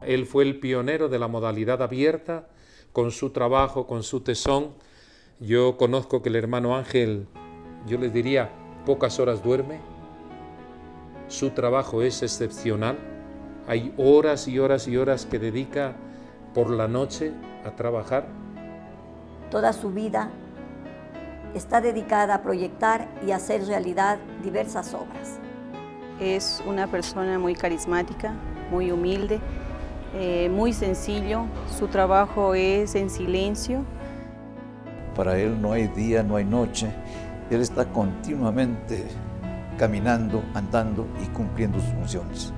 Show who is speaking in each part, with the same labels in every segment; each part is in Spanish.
Speaker 1: Él fue el pionero de la modalidad abierta, con su trabajo, con su tesón. Yo conozco que el hermano Ángel, yo les diría, pocas horas duerme. Su trabajo es excepcional. Hay horas y horas y horas que dedica por la noche a trabajar.
Speaker 2: Toda su vida está dedicada a proyectar y hacer realidad diversas obras.
Speaker 3: Es una persona muy carismática, muy humilde, muy sencillo. Su trabajo es en silencio.
Speaker 4: Para él no hay día, no hay noche. Él está continuamente caminando, andando y cumpliendo sus funciones.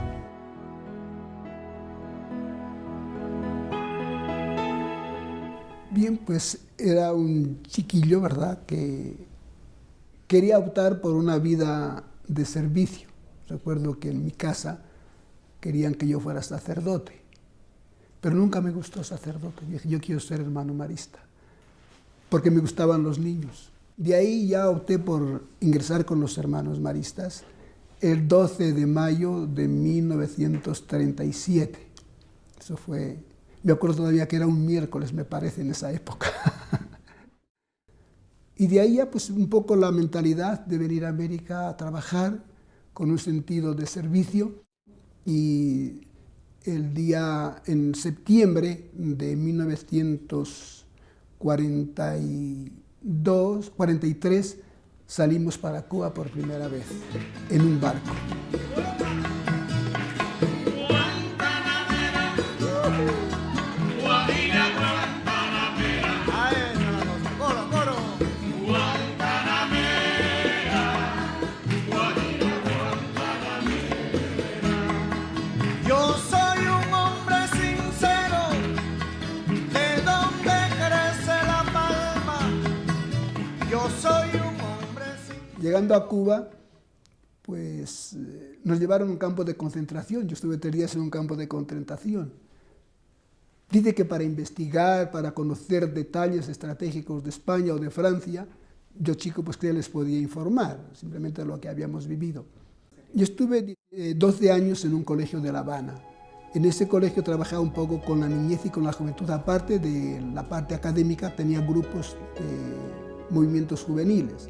Speaker 5: Bien, pues era un chiquillo, ¿verdad?, que quería optar por una vida de servicio. Recuerdo que en mi casa querían que yo fuera sacerdote, pero nunca me gustó sacerdote. Dije, yo quiero ser hermano marista, porque me gustaban los niños. De ahí ya opté por ingresar con los hermanos maristas el 12 de mayo de 1937. Eso fue, me acuerdo todavía que era un miércoles, me parece, en esa época. Y de ahí ya pues un poco la mentalidad de venir a América a trabajar con un sentido de servicio. Y el día, en septiembre de 1943, salimos para Cuba por primera vez, en un barco. Llegando a Cuba, pues nos llevaron a un campo de concentración. Yo estuve 3 días en un campo de concentración. Dice que para investigar, para conocer detalles estratégicos de España o de Francia, yo chico pues que les podía informar, simplemente lo que habíamos vivido. Yo estuve 12 años en un colegio de La Habana. En ese colegio trabajaba un poco con la niñez y con la juventud. Aparte de la parte académica, tenía grupos de movimientos juveniles.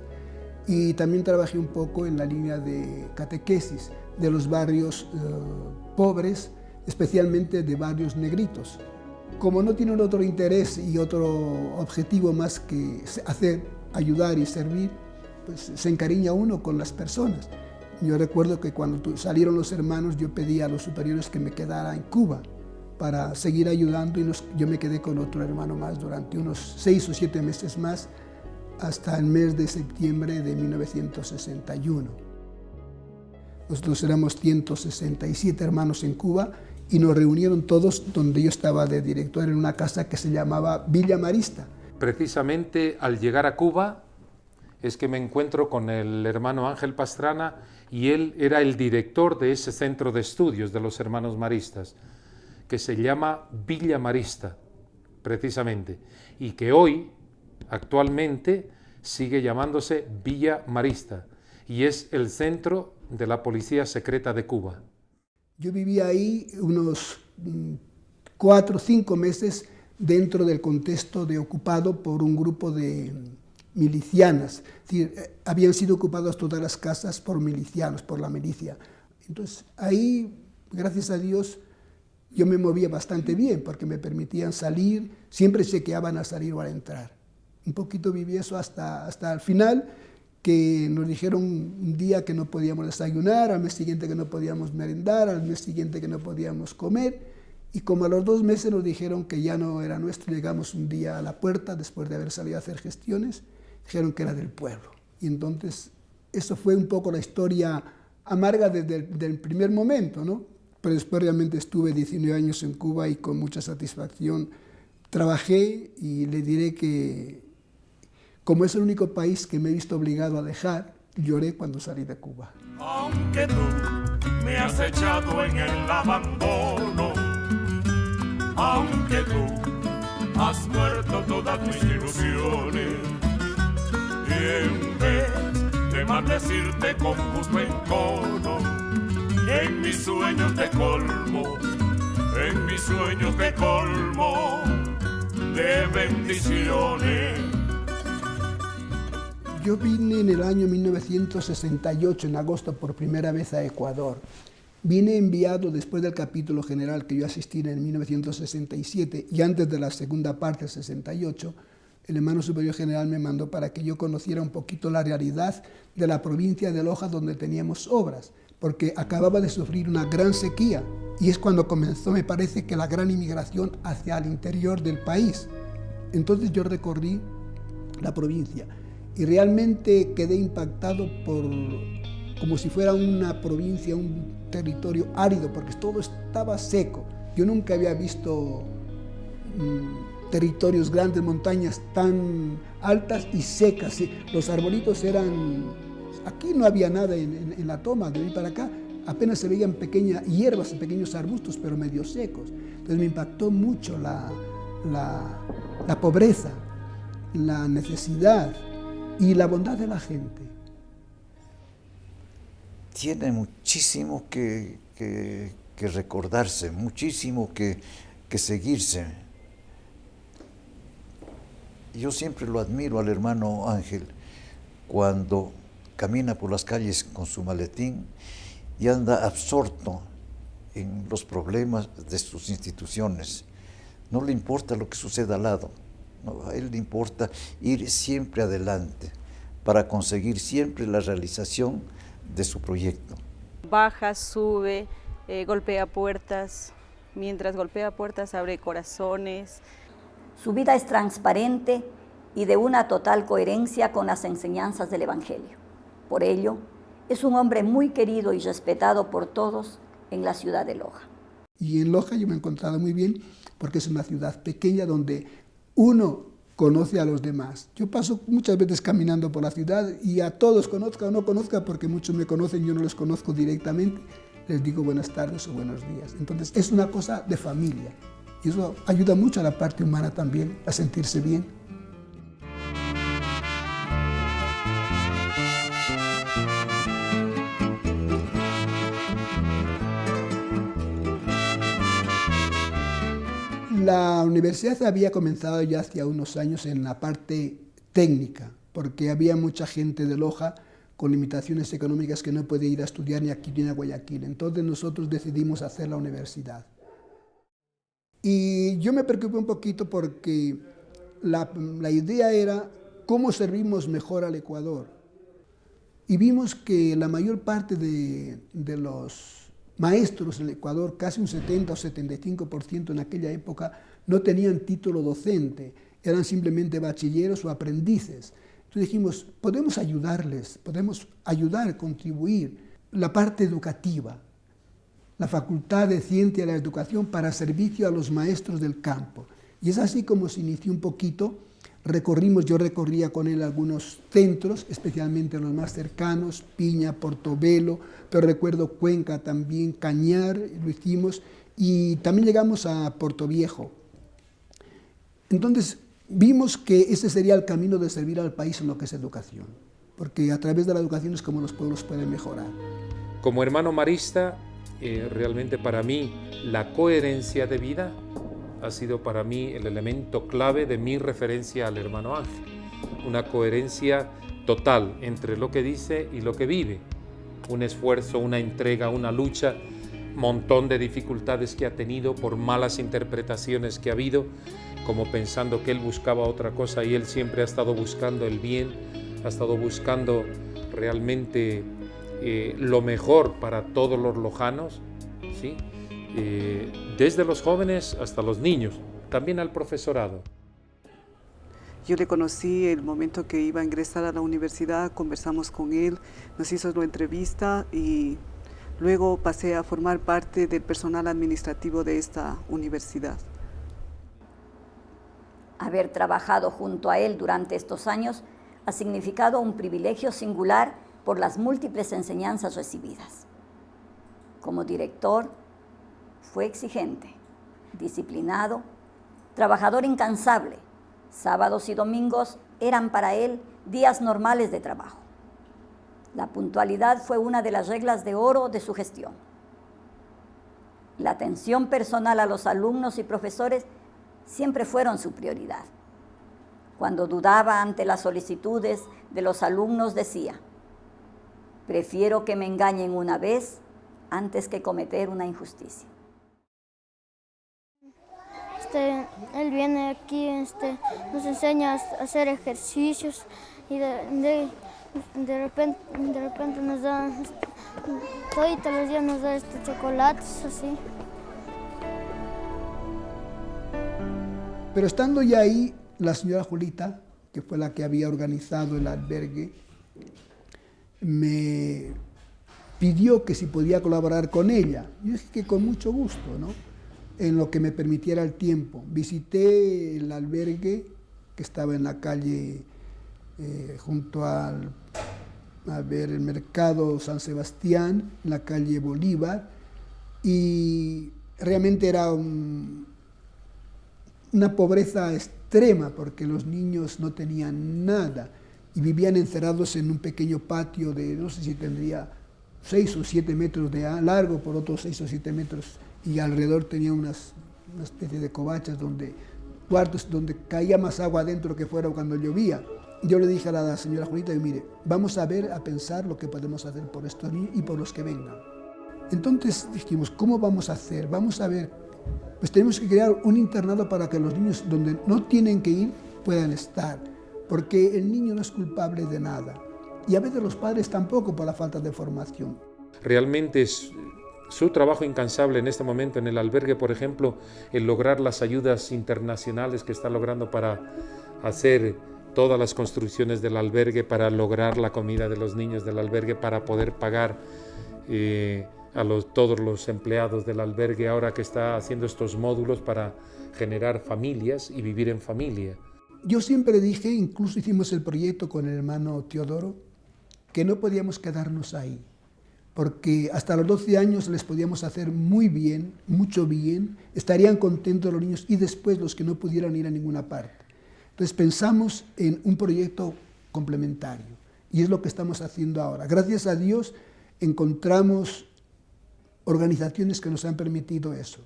Speaker 5: Y también trabajé un poco en la línea de catequesis de los barrios pobres, especialmente de barrios negritos. Como no tienen otro interés y otro objetivo más que hacer, ayudar y servir, pues se encariña uno con las personas. Yo recuerdo que cuando salieron los hermanos, yo pedí a los superiores que me quedara en Cuba para seguir ayudando, y yo me quedé con otro hermano más durante unos 6 o 7 meses más, hasta el mes de septiembre de 1961. Nosotros éramos 167 hermanos en Cuba y nos reunieron todos donde yo estaba de director, en una casa que se llamaba Villa Marista.
Speaker 1: Precisamente al llegar a Cuba es que me encuentro con el hermano Ángel Pastrana, y él era el director de ese centro de estudios de los hermanos maristas, que se llama Villa Marista, precisamente, y que hoy, actualmente, sigue llamándose Villa Marista, y es el centro de la Policía Secreta de Cuba.
Speaker 5: Yo viví ahí unos 4 o 5 meses dentro del contexto de ocupado por un grupo de milicianas. Es decir, habían sido ocupadas todas las casas por milicianos, por la milicia. Entonces ahí, gracias a Dios, yo me movía bastante bien porque me permitían salir, siempre chequeaban al salir o al entrar. Un poquito viví eso hasta el final, que nos dijeron un día que no podíamos desayunar, al mes siguiente que no podíamos merendar, al mes siguiente que no podíamos comer, y como a los 2 meses nos dijeron que ya no era nuestro. Llegamos un día a la puerta, después de haber salido a hacer gestiones, dijeron que era del pueblo. Y entonces, eso fue un poco la historia amarga desde el primer momento, ¿no? Pero después realmente estuve 19 años en Cuba y con mucha satisfacción trabajé, y le diré que, como es el único país que me he visto obligado a dejar, lloré cuando salí de Cuba.
Speaker 6: Aunque tú me has echado en el abandono, aunque tú has muerto todas tus ilusiones, y en vez de maldecirte con justo encono, en mis sueños te colmo en mis sueños te colmo de bendiciones.
Speaker 5: Yo vine en el año 1968, en agosto, por primera vez a Ecuador. Vine enviado después del capítulo general que yo asistí en 1967 y antes de la segunda parte, el 68, el hermano superior general me mandó para que yo conociera un poquito la realidad de la provincia de Loja donde teníamos obras, porque acababa de sufrir una gran sequía y es cuando comenzó, me parece, que la gran inmigración hacia el interior del país. Entonces yo recorrí la provincia y realmente quedé impactado por como si fuera una provincia, un territorio árido, porque todo estaba seco. Yo nunca había visto territorios grandes, montañas tan altas y secas. Los arbolitos eran... Aquí no había nada en la toma, de ahí para acá apenas se veían pequeñas hierbas, pequeños arbustos, pero medio secos. Entonces me impactó mucho la pobreza, la necesidad y la bondad de la gente.
Speaker 4: Tiene muchísimo que recordarse, muchísimo que seguirse. Yo siempre lo admiro al hermano Ángel cuando camina por las calles con su maletín y anda absorto en los problemas de sus instituciones. No le importa lo que suceda al lado, no, a él le importa ir siempre adelante para conseguir siempre la realización de su proyecto.
Speaker 3: Baja, sube, golpea puertas, mientras golpea puertas abre corazones.
Speaker 2: Su vida es transparente y de una total coherencia con las enseñanzas del Evangelio. Por ello, es un hombre muy querido y respetado por todos en la ciudad de Loja.
Speaker 5: Y en Loja yo me he encontrado muy bien porque es una ciudad pequeña donde uno conoce a los demás. Yo paso muchas veces caminando por la ciudad y a todos, conozca o no conozca, porque muchos me conocen, yo no les conozco directamente, les digo buenas tardes o buenos días. Entonces es una cosa de familia y eso ayuda mucho a la parte humana también, a sentirse bien. La universidad había comenzado ya hace unos años en la parte técnica, porque había mucha gente de Loja con limitaciones económicas que no podía ir a estudiar ni aquí ni a Guayaquil. Entonces nosotros decidimos hacer la universidad. Y yo me preocupé un poquito porque la idea era cómo servimos mejor al Ecuador. Y vimos que la mayor parte de los maestros en el Ecuador, casi un 70 o 75% en aquella época, no tenían título docente, eran simplemente bachilleros o aprendices. Entonces dijimos, podemos ayudarles, podemos ayudar, contribuir. La parte educativa, la Facultad de Ciencia de la Educación para servicio a los maestros del campo. Y es así como se inició un poquito. Yo recorría con él algunos centros, especialmente los más cercanos, Piña, Portobelo, pero recuerdo Cuenca también, Cañar, lo hicimos, y también llegamos a Portoviejo. Entonces vimos que ese sería el camino de servir al país en lo que es educación, porque a través de la educación es como los pueblos pueden mejorar.
Speaker 1: Como hermano marista, realmente para mí la coherencia de vida ha sido para mí el elemento clave de mi referencia al hermano Ángel. Una coherencia total entre lo que dice y lo que vive. Un esfuerzo, una entrega, una lucha, montón de dificultades que ha tenido por malas interpretaciones que ha habido, como pensando que él buscaba otra cosa y él siempre ha estado buscando el bien, ha estado buscando realmente lo mejor para todos los lojanos, ¿sí? Desde los jóvenes hasta los niños, también al profesorado.
Speaker 7: Yo le conocí el momento que iba a ingresar a la universidad, conversamos con él, nos hizo una entrevista y luego pasé a formar parte del personal administrativo de esta universidad.
Speaker 2: Haber trabajado junto a él durante estos años ha significado un privilegio singular por las múltiples enseñanzas recibidas. Como director, fue exigente, disciplinado, trabajador incansable. Sábados y domingos eran para él días normales de trabajo. La puntualidad fue una de las reglas de oro de su gestión. La atención personal a los alumnos y profesores siempre fueron su prioridad. Cuando dudaba ante las solicitudes de los alumnos decía: prefiero que me engañen una vez antes que cometer una injusticia.
Speaker 8: Él viene aquí, nos enseña a hacer ejercicios y de repente nos da, todos los días nos da chocolates así.
Speaker 5: Pero estando ya ahí, la señora Julita, que fue la que había organizado el albergue, me pidió que si podía colaborar con ella. Yo dije que con mucho gusto, ¿no? En lo que me permitiera el tiempo. Visité el albergue que estaba en la calle junto al el mercado San Sebastián, en la calle Bolívar, y realmente era una pobreza extrema porque los niños no tenían nada y vivían encerrados en un pequeño patio de, no sé si tendría 6 o 7 metros de largo por otros 6 o 7 metros, y alrededor tenía una especie de covachas cuartos donde caía más agua adentro que fuera cuando llovía. Yo le dije a la señora Julita, mire, vamos a pensar lo que podemos hacer por estos niños y por los que vengan. Entonces dijimos, ¿cómo vamos a hacer? Vamos a ver, pues tenemos que crear un internado para que los niños donde no tienen que ir puedan estar, porque el niño no es culpable de nada. Y a veces los padres tampoco por la falta de formación.
Speaker 1: Realmente es su trabajo incansable en este momento en el albergue, por ejemplo, el lograr las ayudas internacionales que está logrando para hacer todas las construcciones del albergue, para lograr la comida de los niños del albergue, para poder pagar a todos los empleados del albergue, ahora que está haciendo estos módulos para generar familias y vivir en familia.
Speaker 5: Yo siempre dije, incluso hicimos el proyecto con el hermano Teodoro, que no podíamos quedarnos ahí, porque hasta los 12 años les podíamos hacer muy bien, mucho bien, estarían contentos los niños y después los que no pudieran ir a ninguna parte. Entonces pensamos en un proyecto complementario y es lo que estamos haciendo ahora. Gracias a Dios encontramos organizaciones que nos han permitido eso.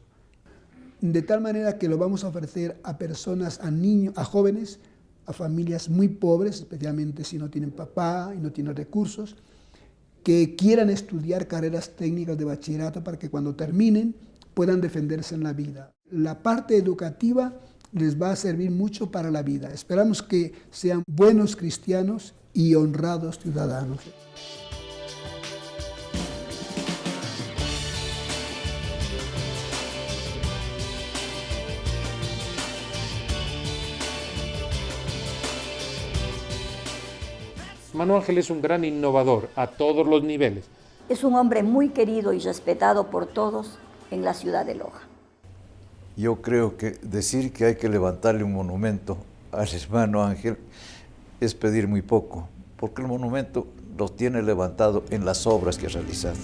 Speaker 5: De tal manera que lo vamos a ofrecer a personas, a niños, a jóvenes, a familias muy pobres, especialmente si no tienen papá y no tienen recursos, que quieran estudiar carreras técnicas de bachillerato para que cuando terminen puedan defenderse en la vida. La parte educativa les va a servir mucho para la vida. Esperamos que sean buenos cristianos y honrados ciudadanos.
Speaker 1: Hermano Ángel es un gran innovador a todos los niveles.
Speaker 2: Es un hombre muy querido y respetado por todos en la ciudad de Loja.
Speaker 4: Yo creo que decir que hay que levantarle un monumento al hermano Ángel es pedir muy poco, porque el monumento lo tiene levantado en las obras que ha realizado.